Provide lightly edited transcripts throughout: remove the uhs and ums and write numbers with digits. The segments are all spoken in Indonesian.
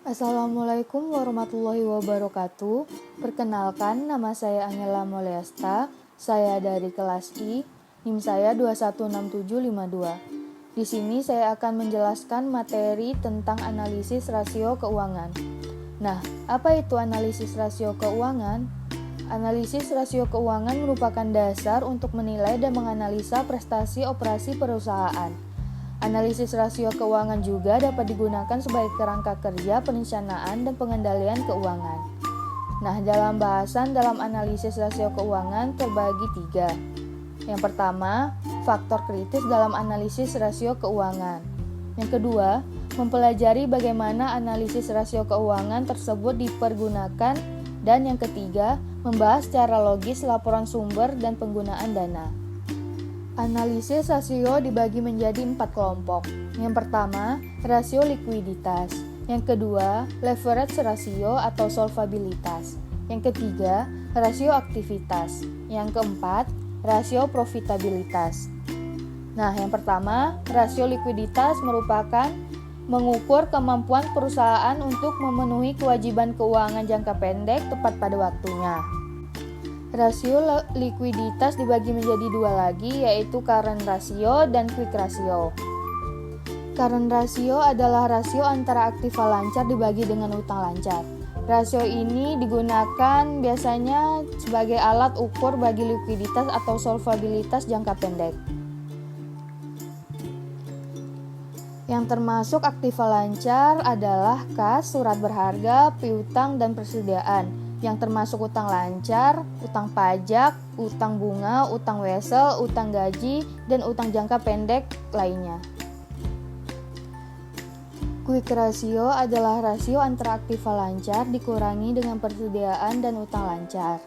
Assalamualaikum warahmatullahi wabarakatuh. Perkenalkan, nama saya Angela Molesta. Saya dari kelas I, NIM saya 216752. Di sini saya akan menjelaskan materi tentang analisis rasio keuangan. Nah, apa itu analisis rasio keuangan? Analisis rasio keuangan merupakan dasar untuk menilai dan menganalisa prestasi operasi perusahaan. Analisis rasio keuangan juga dapat digunakan sebagai kerangka kerja perencanaan dan pengendalian keuangan. Nah, dalam bahasan dalam analisis rasio keuangan terbagi 3. Yang pertama, faktor kritis dalam analisis rasio keuangan. Yang kedua, mempelajari bagaimana analisis rasio keuangan tersebut dipergunakan. Dan yang ketiga, membahas secara logis laporan sumber dan penggunaan dana. Analisis rasio dibagi menjadi 4 kelompok. Yang pertama, rasio likuiditas. Yang kedua, leverage rasio atau solvabilitas. Yang ketiga, rasio aktivitas. Yang keempat, rasio profitabilitas. Nah, yang pertama, rasio likuiditas merupakan mengukur kemampuan perusahaan untuk memenuhi kewajiban keuangan jangka pendek tepat pada waktunya. Rasio likuiditas dibagi menjadi 2 lagi, yaitu current ratio dan quick ratio. Current ratio adalah rasio antara aktiva lancar dibagi dengan utang lancar. Rasio ini digunakan biasanya sebagai alat ukur bagi likuiditas atau solvabilitas jangka pendek. Yang termasuk aktiva lancar adalah kas, surat berharga, piutang, dan persediaan. Yang termasuk utang lancar, utang pajak, utang bunga, utang wesel, utang gaji, dan utang jangka pendek lainnya. Quick ratio adalah rasio antara aktiva lancar dikurangi dengan persediaan dan utang lancar.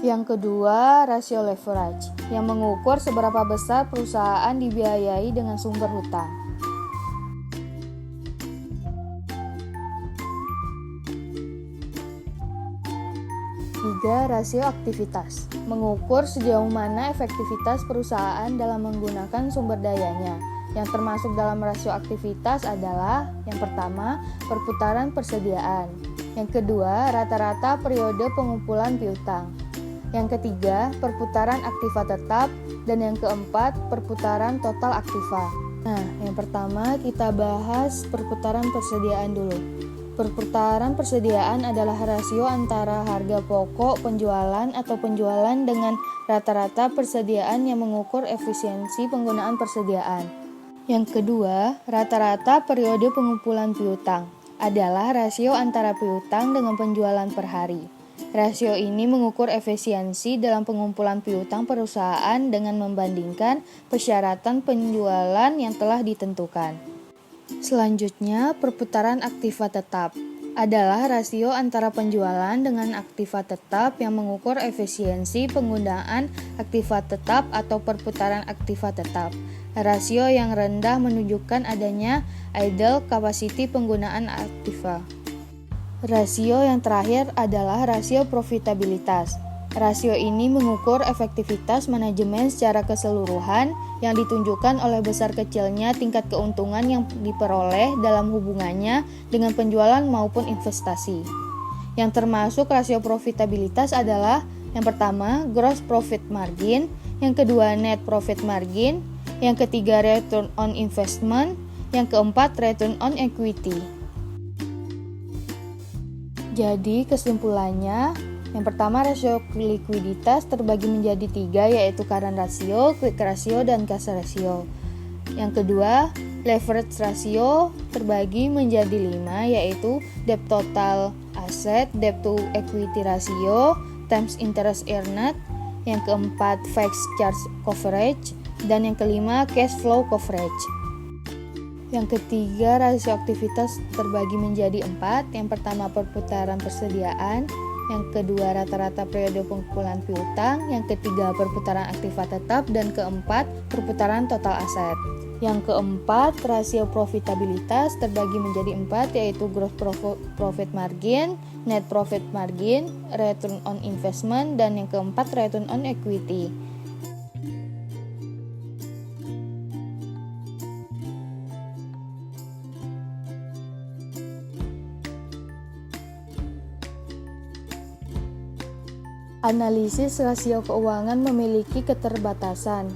Yang kedua, rasio leverage, yang mengukur seberapa besar perusahaan dibiayai dengan sumber hutang. Tiga, rasio aktivitas, mengukur sejauh mana efektivitas perusahaan dalam menggunakan sumber dayanya. Yang termasuk dalam rasio aktivitas adalah yang pertama, perputaran persediaan. Yang kedua, rata-rata periode pengumpulan piutang. Yang ketiga, perputaran aktiva tetap. Dan yang keempat, perputaran total aktiva. Nah, yang pertama kita bahas perputaran persediaan dulu. Perputaran persediaan adalah rasio antara harga pokok penjualan atau penjualan dengan rata-rata persediaan yang mengukur efisiensi penggunaan persediaan. Yang kedua, rata-rata periode pengumpulan piutang adalah rasio antara piutang dengan penjualan per hari. Rasio ini mengukur efisiensi dalam pengumpulan piutang perusahaan dengan membandingkan persyaratan penjualan yang telah ditentukan. Selanjutnya, perputaran aktiva tetap adalah rasio antara penjualan dengan aktiva tetap yang mengukur efisiensi penggunaan aktiva tetap atau perputaran aktiva tetap. Rasio yang rendah menunjukkan adanya idle capacity penggunaan aktiva. Rasio yang terakhir adalah rasio profitabilitas. Rasio ini mengukur efektivitas manajemen secara keseluruhan yang ditunjukkan oleh besar kecilnya tingkat keuntungan yang diperoleh dalam hubungannya dengan penjualan maupun investasi. Yang termasuk rasio profitabilitas adalah yang pertama, gross profit margin, yang kedua, net profit margin, yang ketiga, return on investment, yang keempat, return on equity. Jadi kesimpulannya, yang pertama, rasio likuiditas terbagi menjadi 3, yaitu current ratio, quick ratio, dan cash ratio. Yang kedua, leverage ratio terbagi menjadi 5, yaitu debt total asset, debt to equity ratio, times interest earned. Yang keempat, fixed charge coverage, dan yang kelima, cash flow coverage. Yang ketiga, rasio aktivitas terbagi menjadi 4. Yang pertama, perputaran persediaan. Yang kedua, rata-rata periode pengumpulan piutang. Yang ketiga, perputaran aktiva tetap. Dan keempat, perputaran total aset. Yang keempat, rasio profitabilitas terbagi menjadi 4, yaitu gross profit margin, net profit margin, return on investment, dan yang keempat, return on equity. Analisis rasio keuangan memiliki keterbatasan.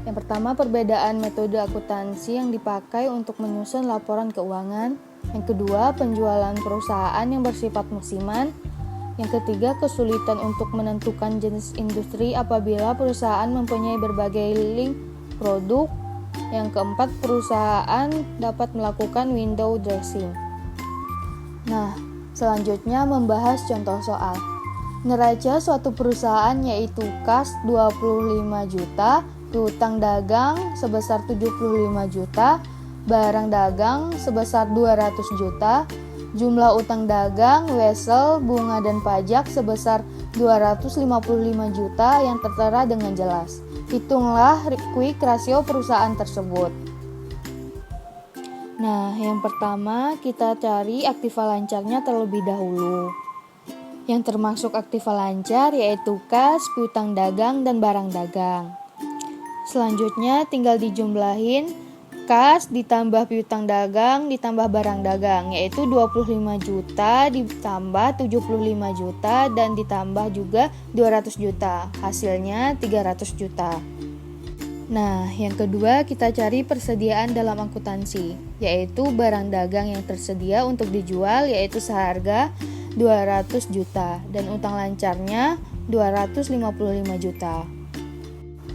Yang pertama, perbedaan metode akuntansi yang dipakai untuk menyusun laporan keuangan. Yang kedua, penjualan perusahaan yang bersifat musiman. Yang ketiga, kesulitan untuk menentukan jenis industri apabila perusahaan mempunyai berbagai link produk. Yang keempat, perusahaan dapat melakukan window dressing. Nah, selanjutnya membahas contoh soal. Neraca suatu perusahaan yaitu kas 25 juta, piutang dagang sebesar 75 juta, barang dagang sebesar 200 juta, jumlah utang dagang, wesel, bunga dan pajak sebesar 255 juta yang tertera dengan jelas. Hitunglah quick rasio perusahaan tersebut. Nah, yang pertama kita cari aktiva lancarnya terlebih dahulu. Yang termasuk aktiva lancar yaitu kas, piutang dagang, dan barang dagang. Selanjutnya tinggal dijumlahin kas ditambah piutang dagang ditambah barang dagang, yaitu 25 juta ditambah 75 juta dan ditambah juga 200 juta. Hasilnya 300 juta. Nah, yang kedua kita cari persediaan dalam akuntansi, yaitu barang dagang yang tersedia untuk dijual yaitu seharga 200 juta dan utang lancarnya 255 juta.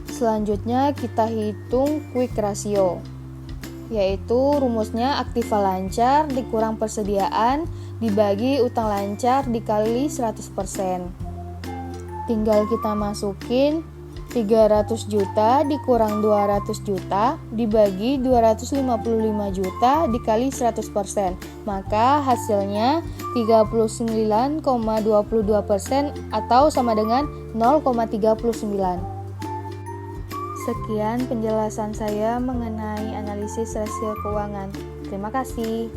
Selanjutnya kita hitung quick ratio, yaitu rumusnya aktiva lancar dikurang persediaan dibagi utang lancar dikali 100%. Tinggal kita masukin 300 juta dikurang 200 juta dibagi 255 juta dikali 100%. Maka hasilnya 39,22% atau sama dengan 0,39. Sekian penjelasan saya mengenai analisis rasio keuangan. Terima kasih.